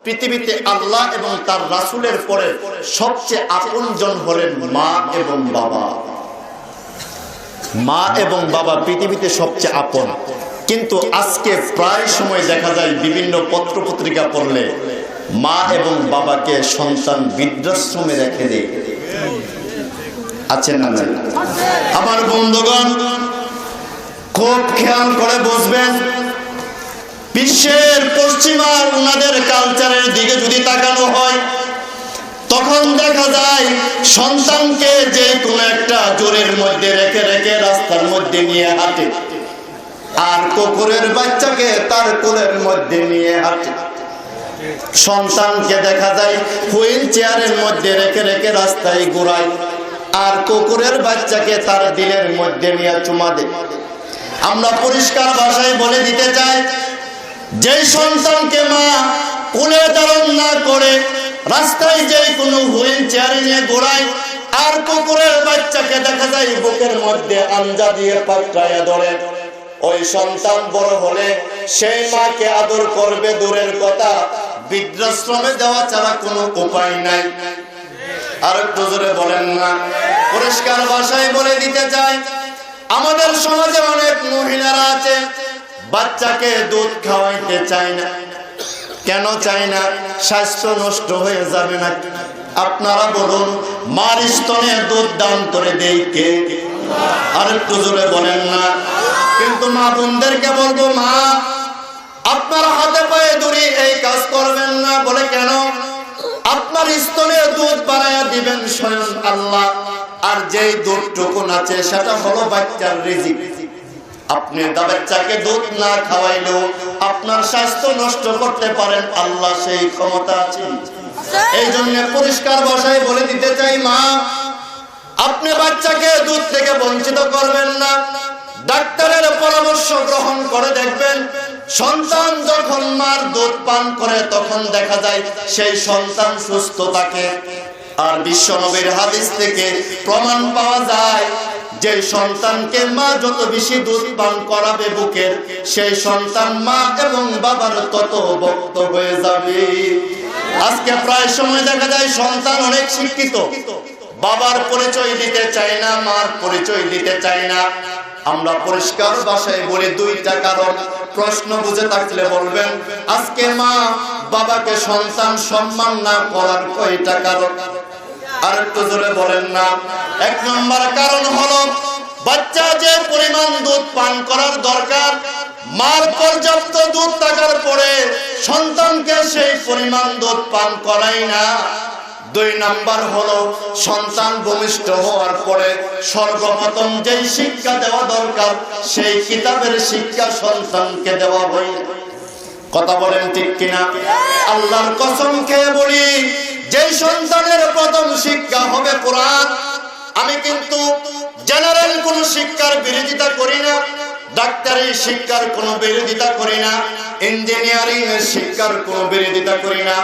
পৃথিবীতে আল্লাহ এবং তার রাসূলের পরে সবচেয়ে আপনজন হলেন মা এবং বাবা। মা এবং বাবা পৃথিবীতে সবচেয়ে আপন। কিন্তু আজকে প্রায় সময় দেখা যায় বিভিন্ন পত্র পত্রিকা পড়লে মা এবং বাবাকে সন্তান বৃদ্ধাশ্রমে রেখে দেয়। আছে না? আমার বন্ধুগণ, খুব খেয়াল করে বুঝবেন, বিশ্বের পশ্চিমা ওনাদের কালচারের দিকে যদি তাকানো হয়, তখন দেখা যায় সন্তানকে যে কোনো একটা জোরের মধ্যে রেখে রেখে রাস্তার মধ্যে নিয়ে হাঁটে, আর কুকুরের বাচ্চাকে তার কোলের মধ্যে নিয়ে হাঁটে। সন্তানকে দেখা যায় হুইল চেয়ারের মধ্যে রেখে রেখে রাস্তায় ঘুরায়, আর কুকুরের বাচ্চাকে তার দিলের মধ্যে নিয়ে চুমা দেয়। আমরা পরিষ্কার ভাষায় বলে দিতে চাই, যে সন্তানকে মা কোলে ধারণ না করে রাস্তায় যে কোনো হুইল চেয়ারে নিয়ে ঘোরায়, আর কুকুরের বাচ্চাকে দেখা যায় বুকের মধ্যে আঞ্জা দিয়ে পাকড়াইয়া ধরে, ওই সন্তান বড় হলে সেই মাকে আদর করবে দূরের কথা, বৃদ্ধাশ্রমে দেওয়া ছাড়া কোনো উপায় নাই। আর একটু জোরে বলেন না? পরিষ্কার ভাষায় বলে দিতে চাই, আমাদের সমাজে অনেক মহিলারা আছে বাচ্চাকে দুধ খাওয়াইতে চায় না। কেন চায় না? স্বাস্থ্য নষ্ট হয়ে যাবে না। আপনারা বলুন, মার স্তনে দুধ দান করে দেয় কে? আর একটু জোরে বলেন না? কিন্তু মা বোনদেরকে বলবো, মা আপনারা হাতে পায়ে ধরে এই কাজ করবেন না। বলে কেন? আপনার স্তনে দুধ বানায়া দিবেন স্বয়ং আল্লাহ, আর যেই দুধটুকুন আছে সেটা হলো বাচ্চার রিজিক। আপনি বাচ্চাকে দুধ না খাওয়াইলেও আপনার স্বাস্থ্য নষ্ট করতে পারেন, আল্লাহ সেই ক্ষমতা আছে। এই জন্য পরিষ্কার ভাষায় বলে দিতে চাই, মা আপনি বাচ্চাকে দুধ থেকে বঞ্চিত করবেন না। ডাক্তারের পরামর্শ গ্রহণ করে দেখবেন, সন্তান যখন মার দুধ পান করে তখন দেখা যায় সেই সন্তান সুস্থ থাকে। আর বিশ্বনবীর হাদিস থেকে প্রমাণ পাওয়া যায়, যে সন্তানকে মা যত বেশি দুধ পান করাবে বুকের, সেই সন্তান মা এবং বাবার তত ভক্ত হয়ে যাবে। আজকে প্রায় সময় দেখা যায় সন্তান অনেক শিক্ষিত, বাবার পরিচয় দিতে চায় না, মার পরিচয় দিতে চায় না। আমরা পরিষ্কার ভাষায় বলি দুইটা কারণ। প্রশ্ন বুঝে থাকলে বলবেন, আজকে মা বাবাকে সন্তান সম্মান না করার কয়টা কারণ? আর একটু জোরে বলেন না? এক নম্বর কারণ হলো, বাচ্চা যে পরিমাণ দুধ পান করার দরকার, মার পর্যাপ্ত দুধ থাকার পরে সন্তানকে সেই পরিমাণ দুধ পান করাই না। দুই নাম্বার হলো, সন্তান ভূমিষ্ঠ হওয়ার পরে সর্বপ্রথম যেই শিক্ষা দেওয়া দরকার সেই কিতাবের শিক্ষা সন্তানকে দেওয়া হয়। কথা বলেন ঠিক কিনা? আল্লাহর কসম খেয়ে বলি, যেই সন্তানের প্রথম শিক্ষা হবে কোরআন। আমি কিন্তু জেনারেল কোন শিক্ষার বিরোধিতা করি না, ডাক্তারি শিক্ষার কোনো বিরোধিতা করি না, ইঞ্জিনিয়ারিং এর শিক্ষার কোনো বিরোধিতা করি না।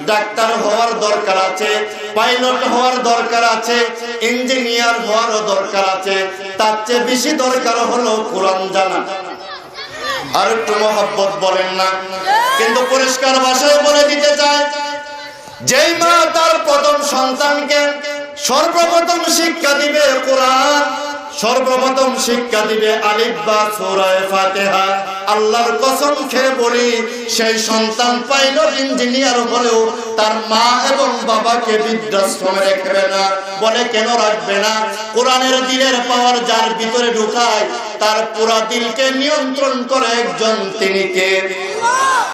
ডাক্তার হওয়ার দরকার আছে, পাইলট হওয়ার দরকার আছে, ইঞ্জিনিয়ার হওয়ারও দরকার আছে, তার চেয়ে বেশি দরকার হলো কোরআন জানা। আর একটু মহব্বত বলেন না? কিন্তু পরিষ্কার ভাষায় বলে দিতে চায়, যেই মা তার প্রথম সন্তানকে সর্বপ্রথম শিক্ষা দিবে কোরআন, সর্বপ্রথম শিক্ষা দিবে আলিফ বা সূরা ফাতিহা, আল্লাহর কসম খেয়ে বলি, সেই সন্তান পাইলট ইঞ্জিনিয়ার হলেও তার মা এবং বাবাকে বৃদ্ধাশ্রমে রাখবে না। বলে কেন রাখবে না? কোরআনের দিনের পাওয়ার যার ভিতরে ঢুকায়, তার পুরা দিলকে নিয়ন্ত্রণ করে একজন, তিনি কে?